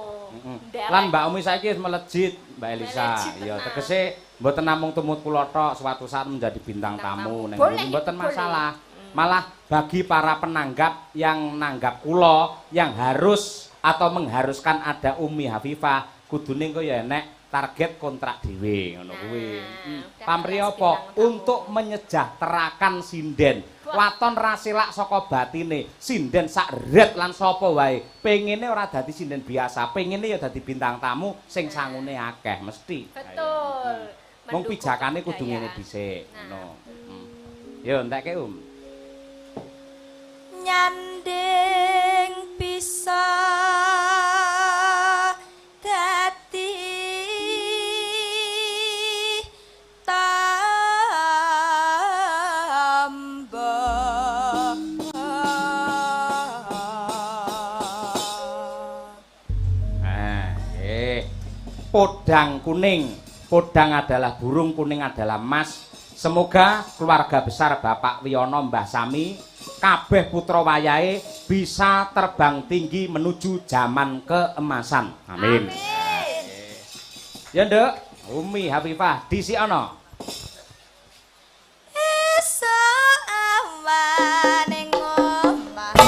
Nderek. Lan Mbak Umi saiki wis melejit, Mbak Elisa. Melejit Ya tenan. tegese mboten namung tumut kula tok suatu saat menjadi bintang tamu ning Boleh, mboten boleh. masalah. Malah bagi para penanggap yang nanggap kula yang harus atau mengharuskan ada Umi Hafifah kudune engko ya enek target kontrak dhewe ngono kuwi. udah Pamrih kelas apa? bintang tamu. Untuk menyejahterakan sinden. Waton rasilak saka batine, sinden sak ret lan sapa wae. Pengine ora dadi sinden biasa, pengine ya dadi bintang tamu sing sangune akeh mesti. Betul. Mung Mendukung pijakane kudu kebudayaan. ngene dhisik, Nah. ngono. Yo entekke, Nyambut nyanding bisa dadi Podang kuning. Podang adalah burung, kuning adalah emas. Semoga keluarga besar Bapak Wiono Mbah Sami, kabeh putra wayahe bisa terbang tinggi menuju zaman keemasan. Amin. Amin. Ya, Nduk. Umi Hafifah disiono. Esok awan ning omah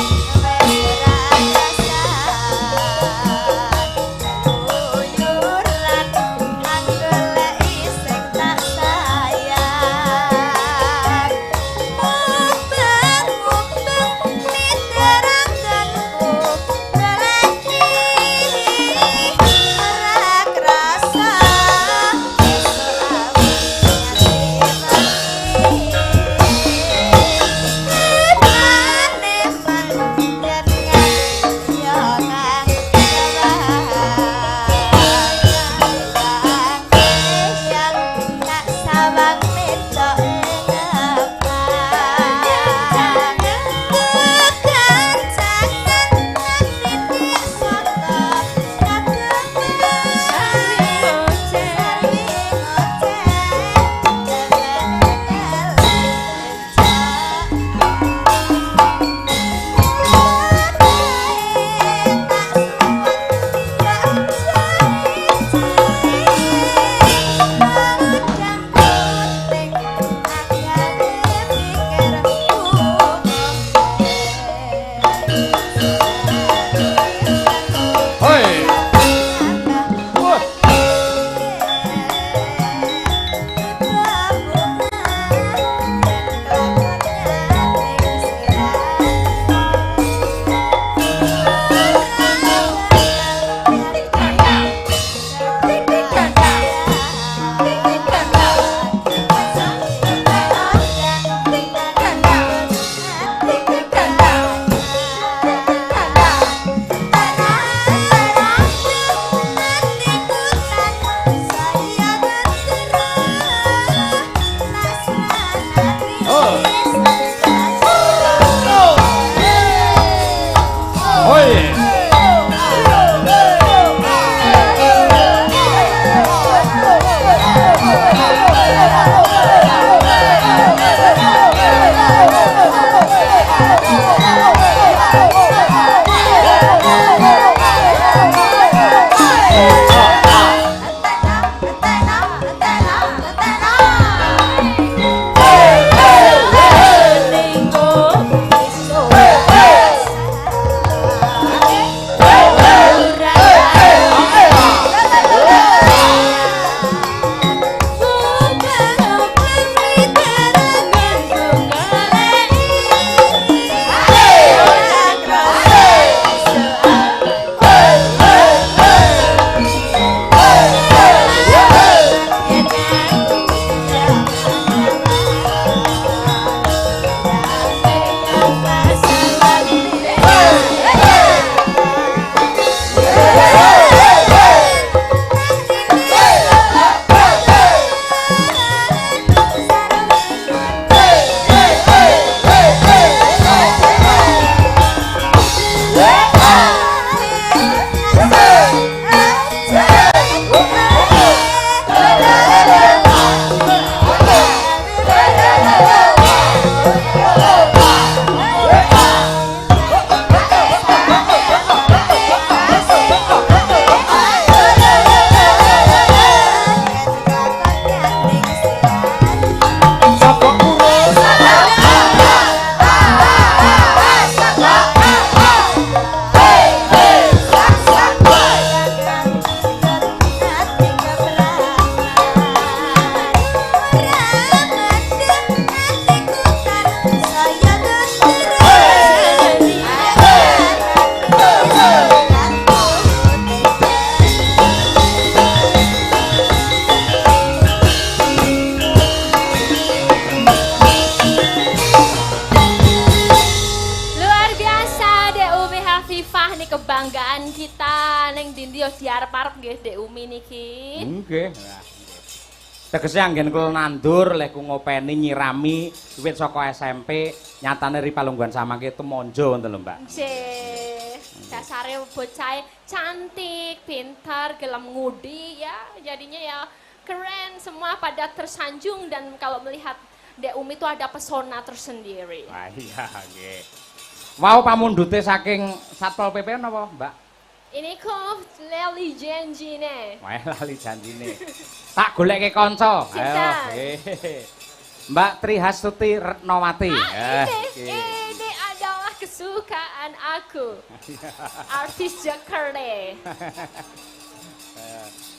pundi-pundi ya diarep-arep nggih Dek Umi niki. Nggih. Tegese anggen kula nandur leh ku ngopeni nyirami wiwit saka SMP nyatane ri palungguhan samangke temonjo ngoten lho Mbak. Nggih. Dasare bocah cantik, pintar, gelem ngudi ya. Jadinya ya keren, semua pada tersanjung dan kalau melihat Dek Umi itu ada pesona tersendiri. Wah iya nggih. Wau pamundhute saking Satpol PP napa, Mbak? Ini kok lali janjine. Wah lali janjine. Tak goleke kanca. Ayo. Nggih. Mbak Trihastuti Retnowati. Ini adalah kesukaan aku. Artis Jakarta.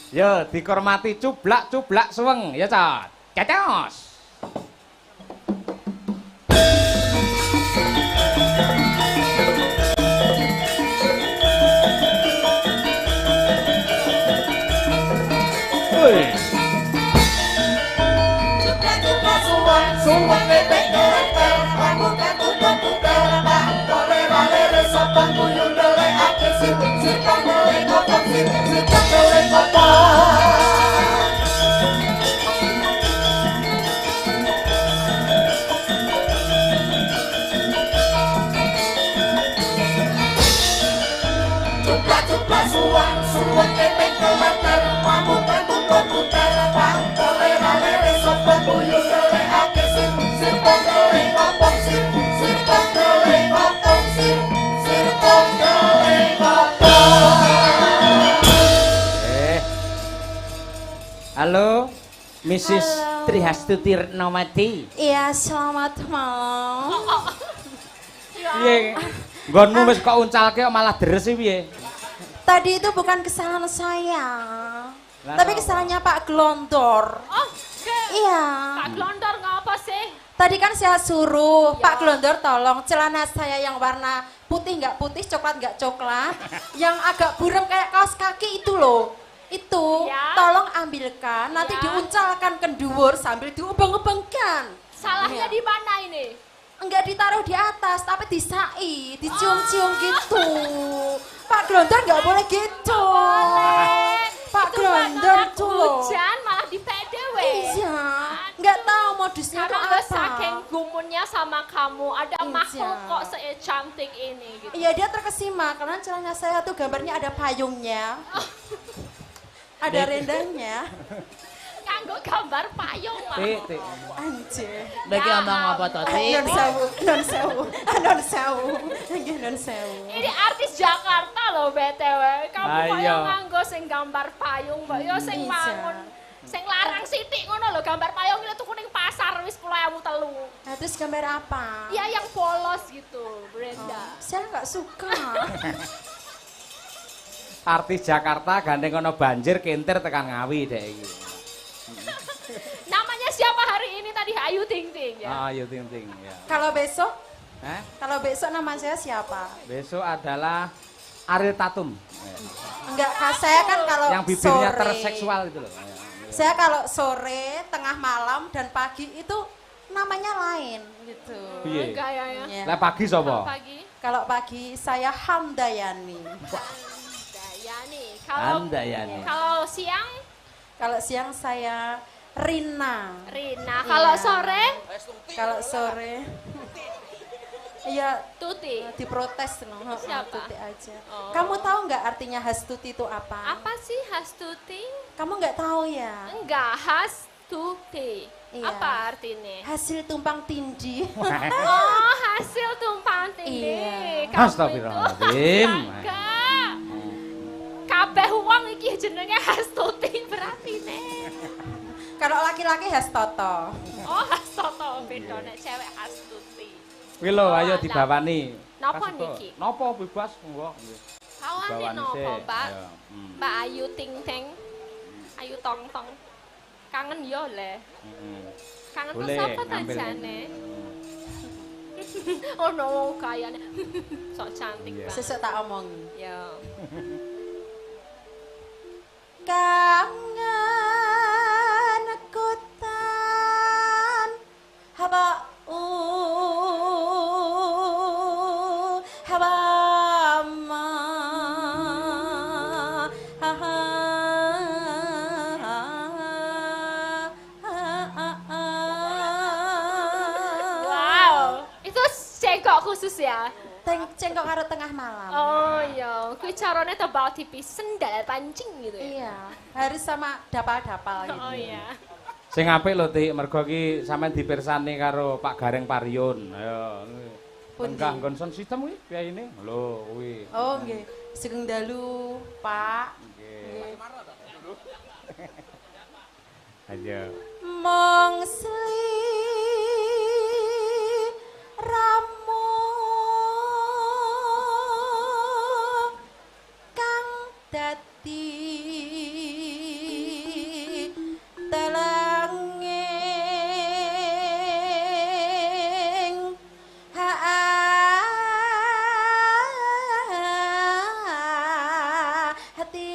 Yo dihormati cublak-cublak suweng ya, Cot. Cacos. Halo, Mrs. Trihastuti Retnowati. Iya, selamat malam. Piye? Nggonmu wis kok uncalke kok malah deres sih piye? Tadi itu bukan kesalahan saya, tapi kesalahannya Pak Glondor. Oh, Iya. Pak Glondor ngapa sih? Tadi kan saya suruh Ya. Pak Glondor tolong celana saya yang warna putih nggak putih, coklat nggak coklat, yang agak burem kayak kaos kaki itu loh. Itu Ya. tolong ambilkan, nanti Ya. diuncalkan ke dhuwur sambil diubeng-ubengkan. Salahnya Iya. di mana ini? Enggak ditaruh di atas, tapi disai, dicium-cium gitu. Pak Glondor nggak boleh gitu. Pak Itu Glondor anak tuh loh. hujan malah di PDW. Iya, nggak tahu modusnya itu Karena apa. saking gumunnya sama kamu, ada Iya. makhluk kok secantik ini gitu. Iya, dia terkesima karena celana saya tuh gambarnya ada payungnya. Ada rendangnya. Nganggo gambar payung mah. Tik. Anjir. Bagi omong apa toh, Non sewu, non sewu, non sewu. Nggih, non sewu. Ini artis Jakarta loh BTW. Kamu Ayo. kaya nganggo sing gambar payung, Mbak. Yo sing Iya. mangun. Sing larang sithik ngono lho gambar payung itu tuku ning pasar wis 10.000 Nah, terus gambar apa? Iya yang polos gitu, Brenda. Saya nggak suka. Artis Jakarta gandeng kono banjir kentir tekan Ngawi dek iki. Namanya siapa hari ini tadi? Ayu Ting Ting ya. Ayo ting ya. Kalau besok, Eh? kalau besok nama saya siapa? Besok adalah Ariel Tatum. Enggak, saya kan kalau Yang bibirnya sore. terseksual gitu loh. Saya kalau sore, tengah malam, dan pagi itu namanya lain gitu. Piye? Enggak ya. Ya. Lah pagi sapa? Pagi. Kalau pagi saya Hamdayani. Dayani. Kalau Handayani. kalau siang Kalau siang saya Rina. Rina. Kalau Iya. sore Kalau sore, iya Tuti. diprotes no. Siapa? Tuti aja. Oh. Kamu tahu nggak artinya Hastuti itu apa? Apa sih Hastuti? Kamu nggak tahu ya? Enggak, Hastuti. Iya. Apa artinya? Hasil tumpang tindih. Oh, hasil tumpang tindih. Iya. Kamu Astagfirullahaladzim. itu enggak. Kabeh wong iki jenenge Hastuti berarti nih. Kalau laki-laki Hastoto. Oh, Hastoto beda nek cewek Hastuti. Kuwi lho Oh, ayo lah. dibawani. Napa Kasih, niki? Napa bebas monggo. Kawane Bawani nopo, sih. Mbak? Ayo, Mbak Ayu Ting Ting. Ayu Tong Tong. Kangen yo le. Kangen tuh Boleh, sapa ta ngambil. jane? Oh no, kayane. Sok cantik Iya. banget. Sesuk tak omongi. Ya. Kangen kutan haba haba ma cengkok khusus ya. Cengkok karo tengah malam. Oh iya, kuwi carane tebal tipis sendal pancing gitu ya. Iya, harus sama dapal-dapal gitu. Oh iya. Sing apik lho Tik, mergo iki sampean dipirsani karo Pak Gareng Pariun. Ayo. Enggak nggon sound system kuwi piyaine? Lho kuwi. Oh nggih, sugeng dalu, Pak. Nggih. Ayo. Mong ramu kang dadi telenging hati.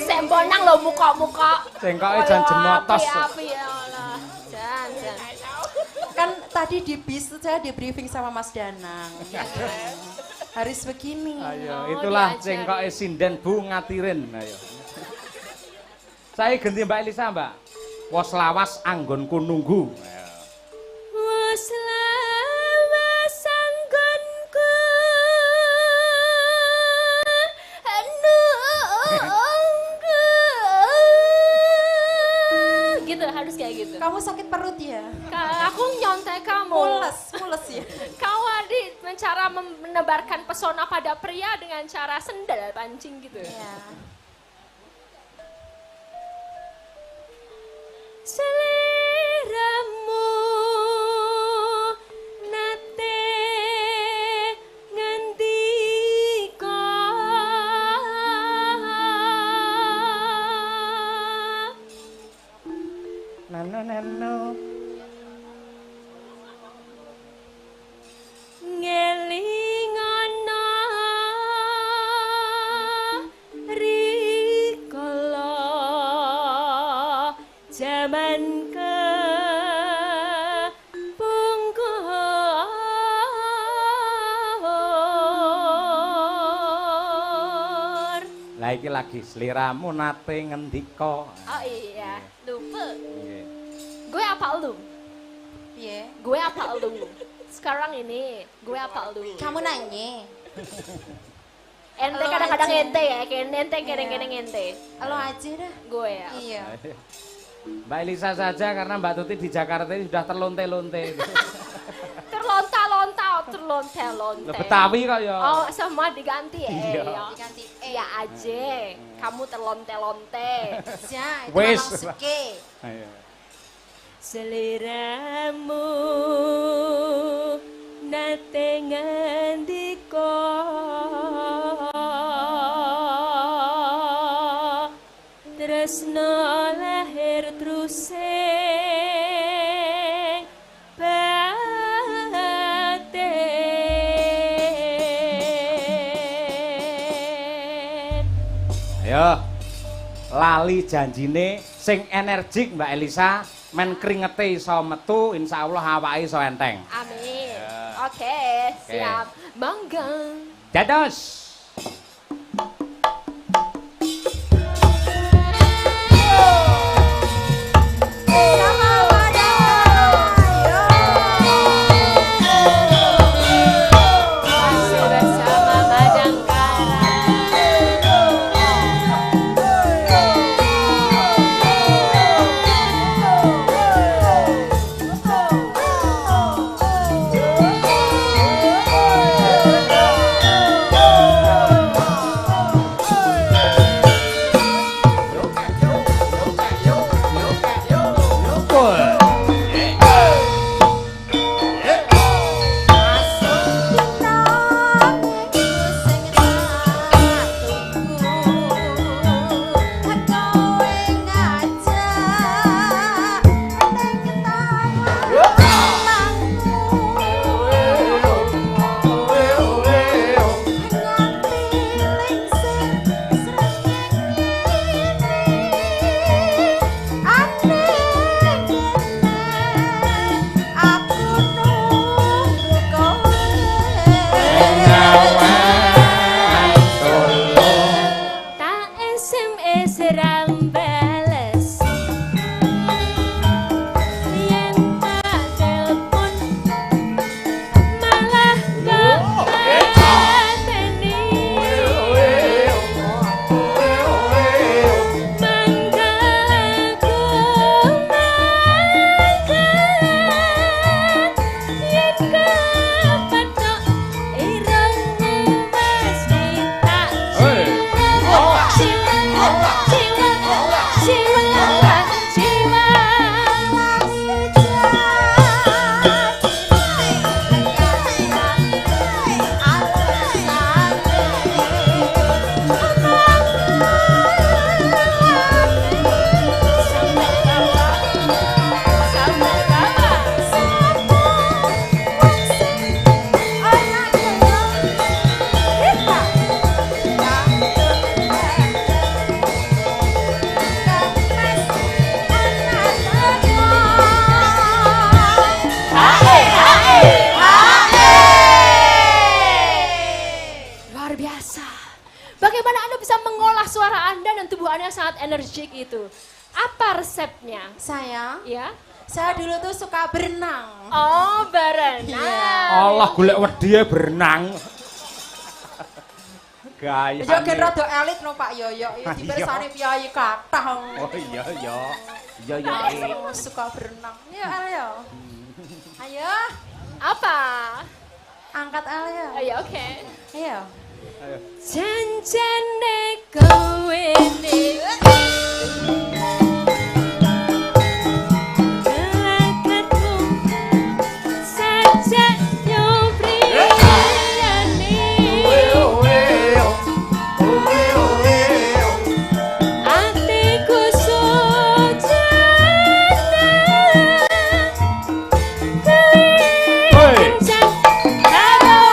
Sembonang lho muka-muka. Cengkoke jan jemotos. Api ya Allah. Jan. Kan tadi di bis saya di briefing sama Mas Danang. Harus begini. Ayo, itulah cengkoke sinden Bu ngatirin. Ayo. Saya ganti Mbak Elisa, Mbak. Wos lawas anggonku nunggu. Ayo. Wes lawas anggonku nunggu. Gitu harus kayak gitu. Kamu sakit perut ya? Aku nyontek kamu. Mules ya. Kau adik cara menebarkan pesona pada pria dengan cara sendal pancing gitu. Iya. Seliramu nate ngendika Nano. ngelingana rikala jaman kepungkur. Lah iki lagi sliramu nate ngendika. Oh iya, lupa. Nggih. Gue apa lu? Piye? Gue apa lu? Sekarang ini gue apa lu? Kamu nanya. Ente Lo kadang-kadang aja. ente ya, kayak ente kadang-kadang ente. Lo aja dah. Gue ya. Iya. Mbak Elisa saja karena Mbak Tuti di Jakarta ini sudah terlonte-lonte. Terlonte. Betawi kok ya. Oh, semua diganti ya. Iya. Diganti Iya aja. Kamu terlonte-lonte. Ya, itu Wes. memang suke. Ayo. Seliramu nate ngendika tresno lahir trusing batin. Ayo. Lali janjine sing energik Mbak Elisa, men kringete iso metu, insyaallah awake iso enteng. Amin. Ya. Oke, siap. Mangga. Dados. Masih bersama Madangkara. Oh itu. Apa resepnya? Saya Ya. dulu tuh suka berenang. Oh, berenang. Iya. Allah golek wedi berenang. Gaya. Ya gen rada elit no Pak Yoyo, iki dipirsani piyayi kathah. Oh iya iya. Iya iya. Suka berenang. Ayo El ya. Ayo, Apa? angkat El ya. Ayo, oke. Ayo. Janjane kowe ning gelagatmu sajak nyobriyane atiku sujana kelincan karo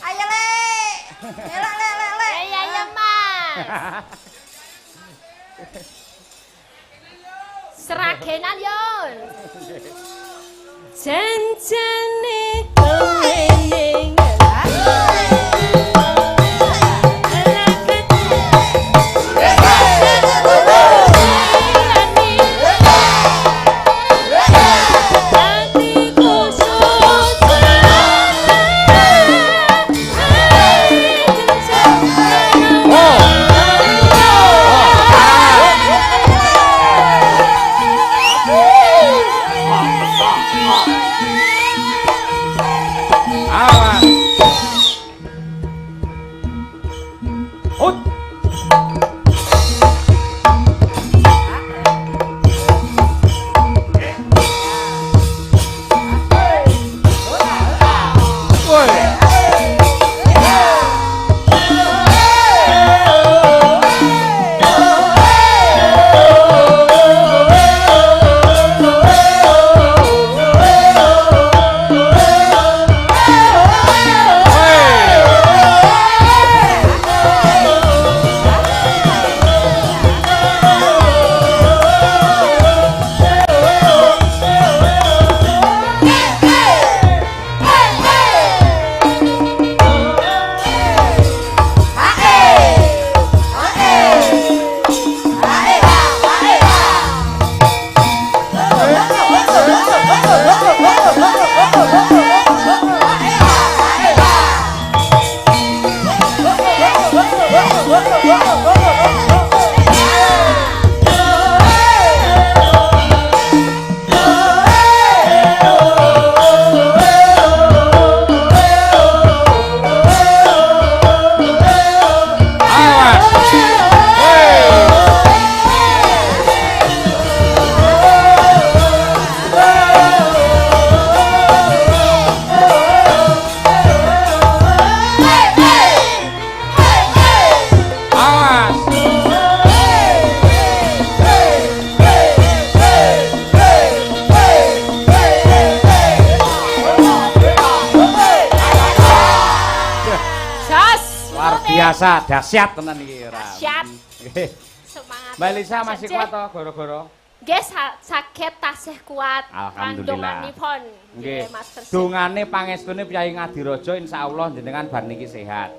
Ayo le. Le. Ya, Mas. Seragenan yon. Janjane kowe ning biasa, dahsyat tenan iki ora. Dahsyat. Nggih. Semangat. Mbak Lisa masih kuat toh goro-goro? Nggih sakit tasih kuat. Alhamdulillah. Kandunganipun. Nggih. Master. Dongane pangestune Kyai Ngadiraja insyaallah jenengan bar niki sehat.